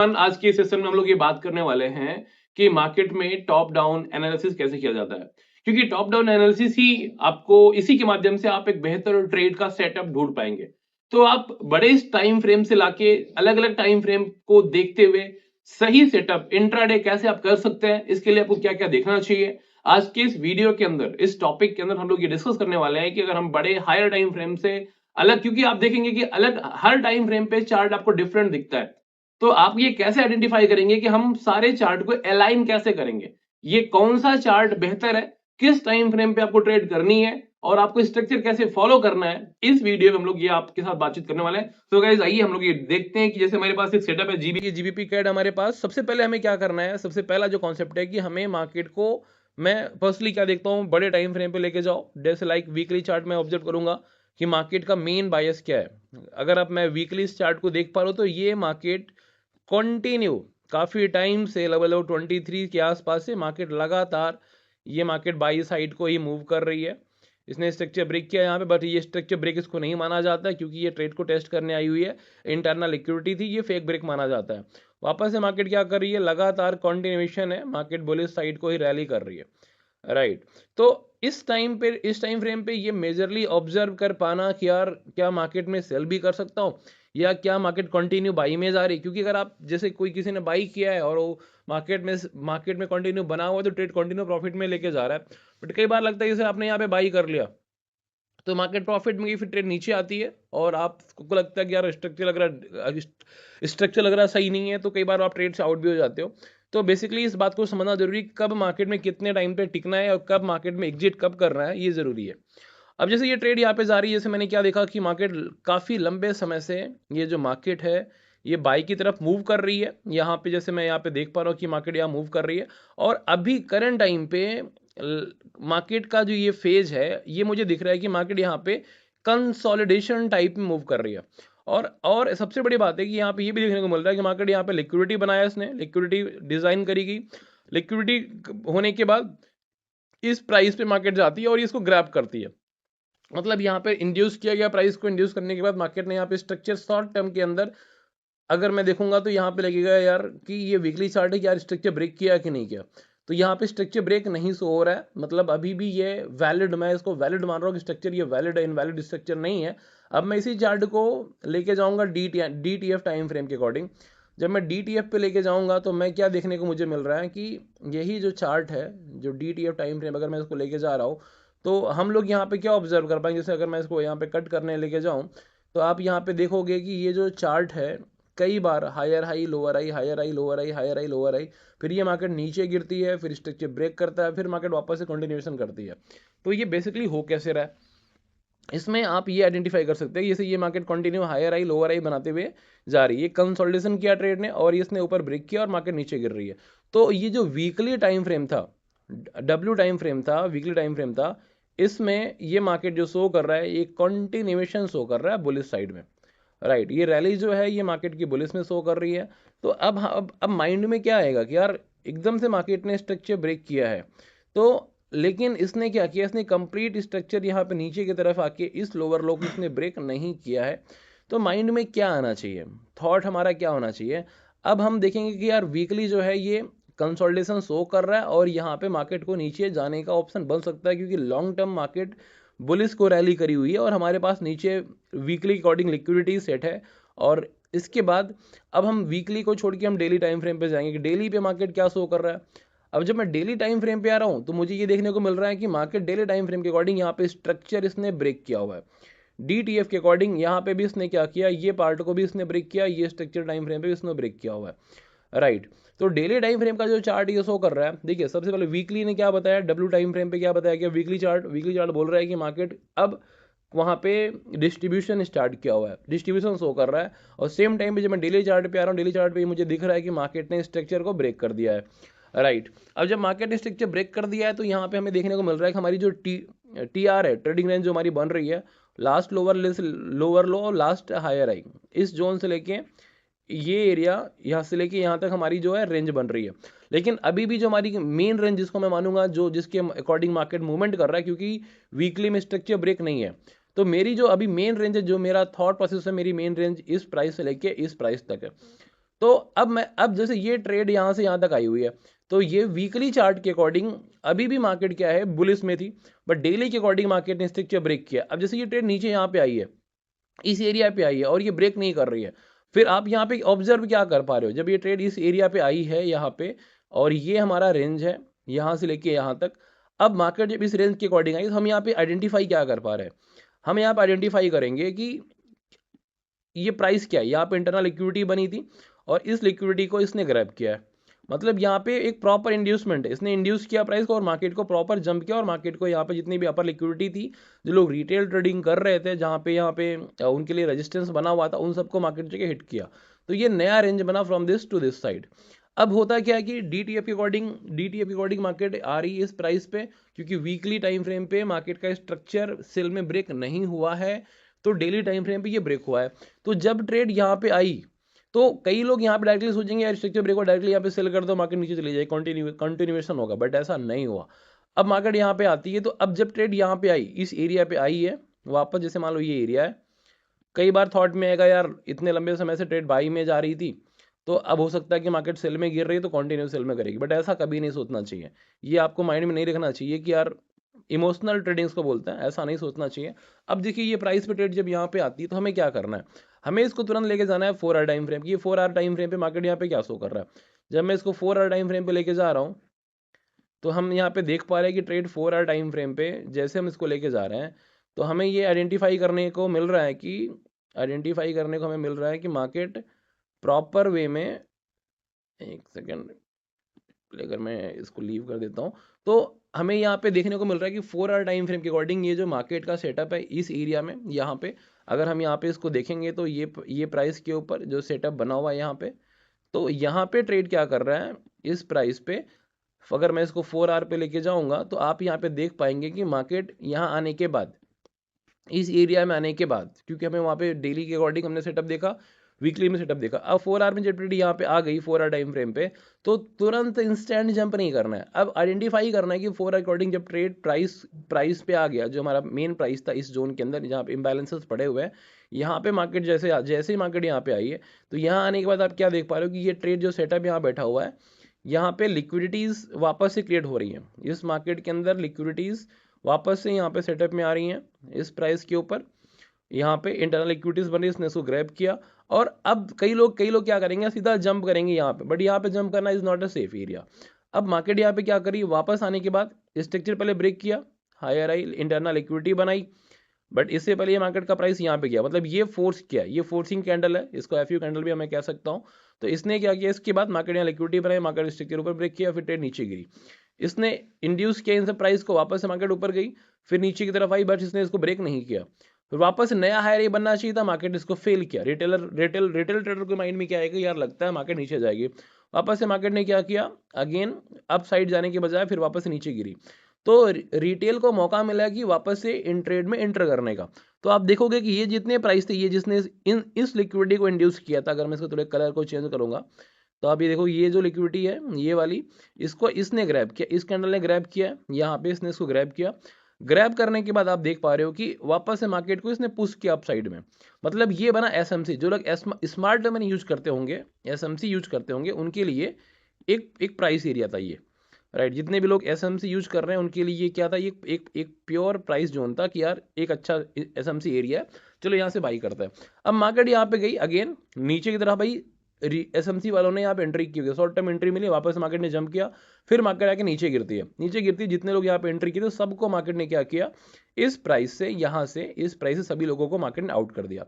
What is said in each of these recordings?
आज के सेशन में हम लोग ये बात करने वाले हैं कि मार्केट में टॉप डाउन एनालिसिस कैसे किया जाता है, क्योंकि टॉप डाउन एनालिसिस ही आपको इसी के माध्यम से आप एक बेहतर ट्रेड का सेटअप ढूंढ पाएंगे। तो आप बड़े टाइम फ्रेम से लाके अलग अलग टाइम फ्रेम को देखते हुए सही सेटअप इंट्राडे कैसे आप कर सकते हैं, इसके लिए आपको क्या क्या देखना चाहिए। आज के इस वीडियो के अंदर, इस टॉपिक के अंदर हम लोग ये डिस्कस करने वाले हैं कि अगर हम बड़े हायर टाइम फ्रेम से अलग, क्योंकि आप देखेंगे कि अलग हर टाइम फ्रेम पे चार्ट आपको डिफरेंट दिखता है, तो आप ये कैसे आइडेंटिफाई करेंगे कि हम सारे चार्ट को अलाइन कैसे करेंगे, ये कौन सा चार्ट बेहतर है, किस टाइम फ्रेम पे आपको ट्रेड करनी है और आपको स्ट्रक्चर कैसे फॉलो करना है। इस वीडियो में हम लोग ये आपके साथ बातचीत करने वाले हैं। तो गाइस आइए हम लोग ये देखते हैं कि जैसे हमारे पास एक सेटअप है जीबीपी कैड हमारे पास। सबसे पहले हमें क्या करना है, सबसे पहला जो कॉन्सेप्ट है कि हमें मार्केट को, मैं पर्सनली क्या देखता हूँ, बड़े टाइम फ्रेम पे लेके जाओ। जैसे लाइक वीकली चार्ट में ऑब्जर्व करूंगा कि मार्केट का मेन बायस क्या है। अगर आप मैं वीकली चार्ट को देख पा रहा हूँ तो ये मार्केट कंटिन्यू काफी टाइम से लेवल 23 के आसपास से मार्केट लगातार, ये मार्केट बाई साइड को ही मूव कर रही है। इसने स्ट्रक्चर ब्रेक किया यहाँ पे, बट ये स्ट्रक्चर ब्रेक इसको नहीं माना जाता क्योंकि ये ट्रेड को टेस्ट करने आई हुई है। इंटरनल लिक्विडिटी थी, ये फेक ब्रेक माना जाता है। वापस से मार्केट क्या कर रही है, लगातार कंटिन्यूएशन है, मार्केट बुलिश साइड को ही रैली कर रही है। राइट। तो इस टाइम पे, इस टाइम फ्रेम पे ये मेजरली ऑब्जर्व कर पाना कि यार क्या मार्केट में सेल भी कर सकता हूँ या क्या मार्केट कंटिन्यू बाई में जा रही है। क्योंकि अगर आप जैसे कोई किसी ने बाई किया है और वो मार्केट में कंटिन्यू बना हुआ है तो ट्रेड कंटिन्यू प्रॉफिट में लेके जा रहा है। बट कई बार लगता है जैसे आपने यहाँ पे बाई कर लिया तो मार्केट प्रॉफिट में गई, फिर ट्रेड नीचे आती है और आपको लगता है कि यार स्ट्रक्चर लग रहा सही नहीं है, तो कई बार आप ट्रेड से आउट भी हो जाते हो। तो बेसिकली इस बात को समझना जरूरी, कब मार्केट में कितने टाइम पे टिकना है और कब मार्केट में एग्जिट कब करना है, ये जरूरी है। अब जैसे ये ट्रेड यहाँ पे जा रही है, जैसे मैंने क्या देखा कि मार्केट काफी लंबे समय से, ये जो मार्केट है ये बाई की तरफ मूव कर रही है। यहाँ पे जैसे मैं यहाँ पे देख पा रहा हूँ कि मार्केट यहाँ मूव कर रही है और अभी करंट टाइम पे मार्केट का जो ये फेज है, ये मुझे दिख रहा है कि मार्केट यहाँ पे कंसोलिडेशन टाइप में मूव कर रही है। और सबसे बड़ी बात है कि यहाँ पे ये भी देखने को मिल रहा है कि मार्केट यहाँ पे लिक्विडिटी बनाया, इसने लिक्विडिटी डिजाइन करेगी। लिक्विडिटी होने के बाद इस प्राइस पे मार्केट जाती है और इसको ग्रैब करती है। मतलब यहाँ पे इंड्यूस किया गया, प्राइस को इंड्यूस करने के बाद मार्केट ने यहाँ पे स्ट्रक्चर शॉर्ट टर्म के अंदर अगर मैं देखूंगा तो यहाँ पे लगेगा यार कि ये वीकली चार्ट है कि यार स्ट्रक्चर ब्रेक किया कि नहीं किया। तो यहाँ पे स्ट्रक्चर ब्रेक नहीं शो हो रहा है, मतलब अभी भी ये वैलिड, मैं इसको वैलिड मान रहा हूँ कि स्ट्रक्चर ये वैलिड है, इनवैलिड स्ट्रक्चर नहीं है। अब मैं इसी चार्ट को लेके जाऊंगा DTF टाइम फ्रेम के अकॉर्डिंग। जब मैं DTF पे लेके जाऊंगा तो मैं क्या देखने को मुझे मिल रहा है कि यही जो चार्ट है, जो DTF टाइम फ्रेम, अगर मैं इसको लेके जा रहा हूँ तो हम लोग यहाँ पे क्या ऑब्जर्व कर पाएंगे। जैसे अगर मैं इसको यहाँ पे कट करने लेके जाऊँ तो आप यहाँ पे देखोगे कि ये जो चार्ट है कई बार हायर हाई लोअर आई, हायर आई लोअर आई, हायर आई लोअर आई, फिर ये मार्केट नीचे गिरती है, फिर स्ट्रक्चर ब्रेक करता है, फिर मार्केट वापस से कंटिन्यूएशन करती है। तो ये बेसिकली हो कैसे रहा है, इसमें आप ये आइडेंटिफाई कर सकते हैं। जैसे ये मार्केट कंटिन्यू हायर आई लोअर आई बनाते हुए जा रही है, कंसोलिडेशन किया ट्रेड ने और इसने ऊपर ब्रेक किया और मार्केट नीचे गिर रही है। तो ये जो वीकली टाइम फ्रेम था, डब्ल्यू टाइम फ्रेम था, वीकली टाइम फ्रेम था, इसमें ये मार्केट जो शो कर रहा है ये कंटिन्यूएशन शो कर रहा है बुलिश साइड में। राइट, ये रैली जो है ये मार्केट की बुलिश में शो कर रही है। तो अब माइंड में क्या आएगा कि यार एकदम से मार्केट ने स्ट्रक्चर ब्रेक किया है, तो लेकिन इसने क्या किया, इसने कंप्लीट स्ट्रक्चर यहाँ पे नीचे की तरफ आके इस लोअर लो को इसने ब्रेक नहीं किया है। तो माइंड में क्या आना चाहिए, थॉट हमारा क्या होना चाहिए। अब हम देखेंगे कि यार वीकली जो है ये कंसोलिडेशन शो कर रहा है और यहाँ पे मार्केट को नीचे जाने का ऑप्शन बन सकता है, क्योंकि लॉन्ग टर्म मार्केट बुलिस को रैली करी हुई है और हमारे पास नीचे वीकली के अकॉर्डिंग लिक्विडिटी सेट है। और इसके बाद अब हम वीकली को छोड़ के हम डेली टाइम फ्रेम पे जाएंगे कि डेली पे मार्केट क्या शो कर रहा है। अब जब मैं डेली टाइम फ्रेम पे आ रहा हूँ तो मुझे ये देखने को मिल रहा है कि मार्केट डेली टाइम फ्रेम के अकॉर्डिंग यहाँ पे स्ट्रक्चर इसने ब्रेक किया हुआ है। DTF के अकॉर्डिंग यहाँ पे भी इसने क्या किया, ये पार्ट को भी इसने ब्रेक किया, ये स्ट्रक्चर टाइम फ्रेम पे भी इसने ब्रेक किया हुआ है। राइट। तो डेली टाइम फ्रेम का जो चार्ट ये शो कर रहा है, देखिए सबसे पहले वीकली ने क्या बताया, डब्ल्यू टाइम फ्रेम पे क्या बताया कि वीकली चार्ट बोल रहा है कि मार्केट अब वहाँ पे डिस्ट्रीब्यूशन स्टार्ट किया हुआ है, डिस्ट्रीब्यूशन शो कर रहा है। और सेम टाइम पे जब मैं डेली चार्ट पे आ रहा हूँ, डेली चार्ट पे मुझे दिख रहा है कि मार्केट ने स्ट्रक्चर को ब्रेक कर दिया है। राइट। अब जब मार्केट ने स्ट्रक्चर ब्रेक कर दिया है तो यहाँ पे हमें देखने को मिल रहा है कि हमारी जो TR है, ट्रेडिंग रेंज जो हमारी बन रही है, लास्ट लोअर लो और लास्ट हायर हाई, इस जोन से लेके ये एरिया, यहाँ से लेके यहाँ तक हमारी जो है रेंज बन रही है। लेकिन अभी भी जो हमारी मेन रेंज, जिसको मैं मानूंगा जो जिसके अकॉर्डिंग मार्केट मूवमेंट कर रहा है, क्योंकि वीकली में स्ट्रक्चर ब्रेक नहीं है, तो मेरी जो अभी मेन रेंज है, जो मेरा थॉट प्रोसेस है, मेरी मेन रेंज इस प्राइस से लेके इस प्राइस तक है। तो अब जैसे ये ट्रेड यहाँ से यहाँ तक आई हुई है, तो ये वीकली चार्ट के अकॉर्डिंग अभी भी मार्केट क्या है, बुलिश में थी, बट डेली के अकॉर्डिंग मार्केट ने स्ट्रक्चर ब्रेक किया। अब जैसे ये ट्रेड नीचे यहाँ पे आई है, इस एरिया पे आई है और ये ब्रेक नहीं कर रही है, फिर आप यहाँ पे ऑब्जर्व क्या कर पा रहे हो, जब ये ट्रेड इस एरिया पे आई है यहाँ पे, और ये हमारा रेंज है यहाँ से लेके यहाँ तक, अब मार्केट जब इस रेंज के अकॉर्डिंग आई तो हम यहाँ पे आइडेंटिफाई क्या कर पा रहे हैं, हम यहाँ पे आइडेंटिफाई करेंगे कि ये प्राइस क्या है, यहाँ पे इंटरनल लिक्विडिटी बनी थी और इस लिक्विडिटी को इसने ग्रैब किया है, मतलब यहाँ पे एक प्रॉपर इंड्यूसमेंट है, इसने इंड्यूस किया प्राइस को और मार्केट को प्रॉपर जंप किया, और मार्केट को यहाँ पे जितनी भी अपर लिक्विडिटी थी, जो लोग रिटेल ट्रेडिंग कर रहे थे, जहाँ पे यहाँ पे उनके लिए रेजिस्टेंस बना हुआ था, उन सबको मार्केट जगह हिट किया। तो ये नया रेंज बना from this to this side. अब होता क्या है कि डीटीएफ के अकॉर्डिंग मार्केट आ रही है इस प्राइस पे, क्योंकि वीकली टाइम फ्रेम पे मार्केट का स्ट्रक्चर सेल में ब्रेक नहीं हुआ है, तो डेली टाइम फ्रेम पे ये ब्रेक हुआ है। तो जब ट्रेड यहाँ पे आई तो कई लोग यहाँ पे डायरेक्टली सोचेंगे यार स्ट्रक्चर ब्रेक हो, डायरेक्टली यहाँ पे सेल कर दो, मार्केट नीचे चली जाए, कंटिन्यूएशन होगा, बट ऐसा नहीं हुआ। अब मार्केट यहाँ पे आती है, तो अब जब ट्रेड यहाँ पे आई, इस एरिया पे आई है वापस, जैसे मान लो ये एरिया है, कई बार थॉट में आएगा यार इतने लंबे समय से ट्रेड बाई में जा रही थी, तो अब हो सकता है कि मार्केट सेल में गिर रही है तो कंटिन्यू सेल में करेगी, बट ऐसा कभी नहीं सोचना चाहिए। ये आपको माइंड में नहीं रखना चाहिए कि यार इमोशनल ट्रेडिंग्स को बोलते हैं, ऐसा नहीं सोचना चाहिए। अब देखिए ये प्राइस पे ट्रेड जब यहाँ पे आती है तो हमें क्या करना है, हमें इसको तुरंत लेके जाना है 4 आवर टाइम फ्रेम। ये 4 आवर टाइम फ्रेम पे मार्केट यहाँ पे क्या शो कर रहा है, जब मैं इसको 4 आवर टाइम फ्रेम पे लेके जा रहा हूँ, तो हम यहाँ पे देख पा रहे हैं कि ट्रेड 4 आवर टाइम फ्रेम पे जैसे हम इसको लेके जा रहे हैं, तो हमें ये आइडेंटिफाई करने को मिल रहा है कि मार्केट प्रॉपर वे में, एक सेकेंड अगर मैं इसको लीव कर देता हूँ, तो हमें यहाँ पे देखने को मिल रहा है कि 4 आवर टाइम फ्रेम के अकॉर्डिंग ये जो मार्केट का सेटअप है इस एरिया में, यहाँ पे अगर हम यहाँ पे इसको देखेंगे तो ये प्राइस के ऊपर जो सेटअप बना हुआ है यहाँ पे, तो यहाँ पे ट्रेड क्या कर रहा है इस प्राइस पे, अगर मैं इसको 4 आवर पे लेके जाऊंगा तो आप यहाँ पे देख पाएंगे कि मार्केट यहाँ आने के बाद, इस एरिया में आने के बाद, क्योंकि हमें वहाँ पे डेली के अकॉर्डिंग हमने सेटअप देखा, वीकली में सेटअप देखा, अब 4 आवर में जब ट्रेड यहाँ पे आ गई 4 आवर टाइम फ्रेम पे, तो तुरंत इंस्टेंट जंप नहीं करना है, अब आइडेंटिफाई करना है कि 4 आवर अकॉर्डिंग जब ट्रेड प्राइस पे आ गया, जो हमारा मेन प्राइस था इस जोन के अंदर जहाँ पे इम्बैलेंसेस पड़े हुए हैं, यहाँ पे मार्केट जैसे ही मार्केट यहाँ पे आई है, तो यहाँ आने के बाद आप क्या देख पा रहे हो कि ये ट्रेड जो सेटअप यहाँ बैठा हुआ है, यहाँ पे लिक्विडिटीज वापस से क्रिएट हो रही हैं, इस मार्केट के अंदर लिक्विडिटीज वापस से यहाँ पे सेटअप में आ रही हैं इस प्राइस के ऊपर, यहाँ पे इंटरनल इक्विटीज बनी, इसने इसको ग्रैब किया, और अब कई लोग क्या करेंगे, सीधा जंप करेंगे यहाँ पे, बट यहाँ पे जंप करना is not a safe area. अब मार्केट यहाँ पे क्या करी, वापस आने के बाद स्ट्रक्चर पहले ब्रेक किया, हायर आई, इंटरनल इक्विटी बनाई, बट इससे पहले ये मार्केट का प्राइस यहाँ पे गया, मतलब ये फोर्स किया, ये फोर्सिंग कैंडल है, इसको एफयू कैंडल भी मैं कह सकता हूँ। तो इसने क्या किया, इसके बाद मार्केट यहाँ लिक्विडिटी बनाई, मार्केट स्ट्रक्चर ऊपर ब्रेक किया, फिर ट्रेड नीचे गिरी, इसने इंड्यूस किया इन सब प्राइस को, वापस से मार्केट ऊपर गई, फिर नीचे की तरफ आई, बट इसने इसको ब्रेक नहीं किया, फिर वापस नया हायर बनना चाहिए था, मार्केट इसको फेल किया। रिटेल ट्रेडर के माइंड में क्या आएगा, यार लगता है मार्केट नीचे जाएगी, वापस से मार्केट ने क्या किया, अगेन अप साइड जाने के बजाय फिर वापस से नीचे गिरी, तो रिटेल को मौका मिला कि वापस से इन ट्रेड में एंटर करने का। तो आप देखोगे कि ये जितने प्राइस थे, ये जिसने इस लिक्विडिटी को इंड्यूस किया था, अगर मैं इसको थोड़े कलर को चेंज करूंगा, तो आप ये देखो, ये जो लिक्विडिटी है ये वाली, इसको इसने ग्रैब किया, इस कैंडल ने ग्रैब किया, यहाँ पे इसने इसको ग्रैब किया, ग्रैब करने के बाद आप देख पा रहे हो कि वापस से मार्केट को इसने पुश किया अप साइड में, मतलब ये बना एसएमसी। जो लोग स्मार्ट मनी यूज करते होंगे, एसएमसी यूज करते होंगे, उनके लिए एक प्राइस एरिया था ये, राइट। जितने भी लोग एसएमसी यूज कर रहे हैं उनके लिए ये क्या था, ये एक प्योर प्राइस जोन था कि यार एक अच्छा एसएमसी एरिया है, चलो यहाँ से बाई करता है। अब मार्केट यहाँ पे गई अगेन नीचे की तरफ, भाई एसएमसी वालों ने यहाँ पे एंट्री की, शॉर्ट टर्म एंट्री मिली, वापस मार्केट ने जंप किया, फिर मार्केट आके नीचे गिरती है, जितने लोग यहाँ पे एंट्री किए थे सबको मार्केट ने क्या किया, इस प्राइस से, यहाँ से इस प्राइस से सभी लोगों को मार्केट ने आउट कर दिया।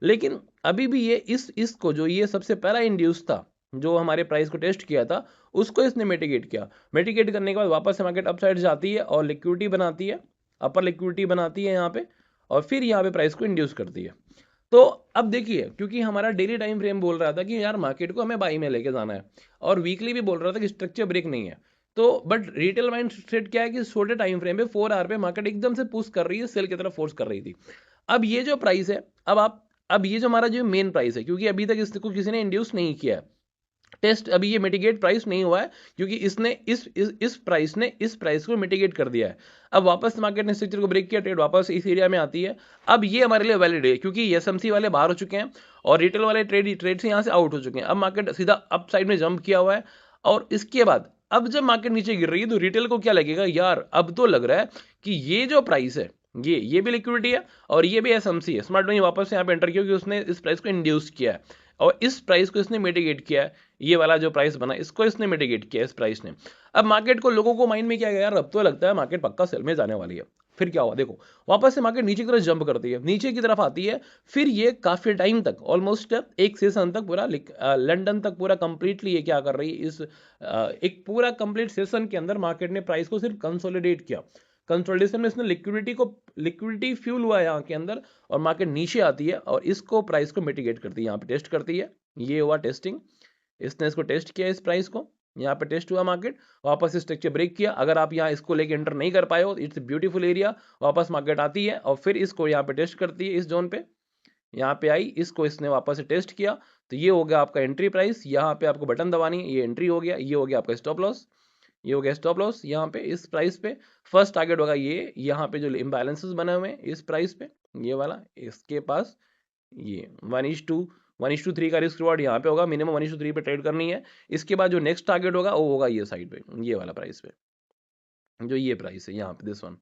लेकिन अभी भी ये इसको जो ये सबसे पहला इंड्यूस था, जो हमारे प्राइस को टेस्ट किया था, उसको इसने मिटिगेट किया। मिटिगेट करने के बाद वापस से मार्केट अपसाइड जाती है और लिक्विडिटी बनाती है, अपर लिक्विडिटी बनाती है यहाँ पे, और फिर यहाँ पे प्राइस को इंड्यूस करती है। तो अब देखिए, क्योंकि हमारा डेली टाइम फ्रेम बोल रहा था कि यार मार्केट को हमें बाई में लेके जाना है, और वीकली भी बोल रहा था कि स्ट्रक्चर ब्रेक नहीं है, तो बट रिटेल माइंड सेट क्या है कि छोटे टाइम फ्रेम पे 4 आवर पे मार्केट एकदम से पुश कर रही है, सेल की तरफ फोर्स कर रही थी। अब ये जो प्राइस है, अब ये जो हमारा जो मेन प्राइस है, क्योंकि अभी तक इसको किसी ने इंड्यूस नहीं किया है, टेस्ट अभी ये मिटिगेट प्राइस नहीं हुआ है, क्योंकि इसने इस प्राइस ने इस प्राइस को मिटिगेट कर दिया है। अब वापस मार्केट ने स्ट्रक्चर को ब्रेक किया, ट्रेड वापस इस एरिया में आती है। अब ये हमारे लिए वैलिड है, क्योंकि एसएमसी वाले बाहर हो चुके हैं और रिटेल वाले ट्रेड से यहाँ से आउट हो चुके हैं। अब मार्केट सीधा अप साइड में जंप किया हुआ है, और इसके बाद अब जब मार्केट नीचे गिर रही है तो रिटेल को क्या लगेगा, यार अब तो लग रहा है कि ये जो प्राइस है, ये भी लिक्विडिटी है और ये भी एसएमसी है। स्मार्ट मनी वापस यहाँ पे एंटर किया, क्योंकि उसने इस प्राइस को इंड्यूस किया है और इस प्राइस को इसने मिटिगेट किया है। ये वाला जो प्राइस बना इसको इसने मिटिगेट किया इस प्राइस ने। अब मार्केट को, लोगों को माइंड में क्या गया, यार अब तो लगता है मार्केट पक्का सेल में जाने वाली है। फिर क्या हुआ, देखो वापस से मार्केट नीचे की तरफ जंप करती है, नीचे की तरफ आती है। फिर ये काफी टाइम तक, ऑलमोस्ट एक सेशन तक पूरा लंदन तक पूरा कंप्लीटली ये क्या कर रही है, इस एक पूरा कंप्लीट सेशन के अंदर मार्केट ने प्राइस को सिर्फ कंसोलिडेट किया। कंसोलिडेशन में इसने लिक्विडिटी फ्यूल हुआ है यहाँ के अंदर, और मार्केट नीचे आती है और इसको प्राइस को मिटिगेट करती है, यहाँ पे टेस्ट करती है। ये हुआ टेस्टिंग, इसने इसको टेस्ट किया, इस प्राइस को यहाँ पे टेस्ट हुआ, मार्केट वापस स्ट्रक्चर ब्रेक किया। अगर आप यहाँ इसको लेके एंटर नहीं कर पाए हो, इट्स ब्यूटीफुल एरिया, वापस मार्केट आती है और फिर इसको यहाँ पे टेस्ट करती है, इस जोन पे यहाँ पे आई, इसको इसने वापस से टेस्ट किया। तो ये हो गया आपका एंट्री प्राइस, यहाँ पे आपको बटन दबानी है, ये एंट्री हो गया, ये हो गया आपका स्टॉप लॉस, ये हो गया स्टॉप लॉस। यहाँ पे इस प्राइस पे फर्स्ट टारगेट होगा ये, यहाँ पे जो इम्बैलेंसेस बने हुए हैं इस प्राइस पे, ये वाला इसके पास, ये 1:3 का रिस्क रिवॉर्ड यहाँ पे होगा, मिनिमम 1:3 पे ट्रेड करनी है। इसके बाद जो नेक्स्ट टारगेट होगा वो होगा ये साइड पे, ये वाला प्राइस पे, जो ये प्राइस है यहाँ पे, दिस वन,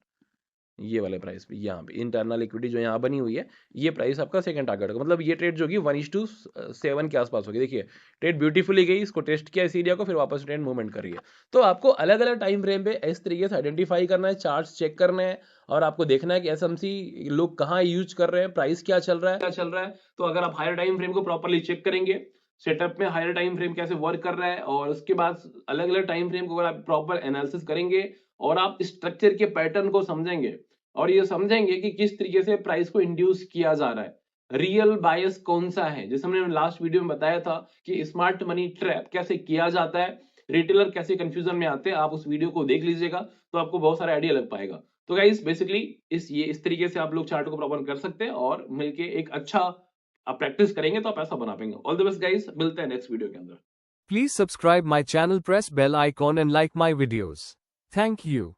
ये वाले प्राइस पे, यहाँ पे इंटरनल इक्विटी जो यहाँ बनी हुई है, ये प्राइस आपका सेकंड टारगेट होगा। मतलब ये ट्रेड जो होगी 1:7 के आसपास होगी। देखिए ट्रेड ब्यूटीफुली गई, इसको टेस्ट किया इस एरिया को, फिर वापस ट्रेड मूवमेंट कर रही है। तो आपको अलग अलग टाइम फ्रेम पे इस तरीके से आइडेंटिफाई करना है, चार्ट्स चेक करने हैं, और आपको देखना है कि एसएमसी लोग कहाँ यूज कर रहे हैं, प्राइस क्या चल रहा है। तो अगर आप हायर टाइम फ्रेम को प्रॉपरली चेक करेंगे, सेटअप में हायर टाइम फ्रेम कैसे वर्क कर रहा है, और उसके बाद अलग अलग टाइम फ्रेम को अगर आप प्रॉपर एनालिसिस करेंगे और आप स्ट्रक्चर के पैटर्न को समझेंगे और ये समझेंगे कि किस तरीके से प्राइस को इंड्यूस किया जा रहा है, रियल बायस कौन सा है, जैसे हमने लास्ट वीडियो में बताया था कि स्मार्ट मनी ट्रैप कैसे किया जाता है, रिटेलर कैसे कंफ्यूजन में आते हैं, आप उस वीडियो को देख लीजिएगा तो आपको बहुत सारा आइडिया लग पाएगा। तो गाइस बेसिकली इस तरीके से आप लोग चार्ट को प्रॉपर कर सकते हैं और मिलके एक अच्छा आप प्रैक्टिस करेंगे तो आप ऐसा बना पाएंगे। ऑल द बेस्ट गाइस, मिलते हैं नेक्स्ट वीडियो के अंदर। Please subscribe my channel, press bell icon and like my videos. Thank you.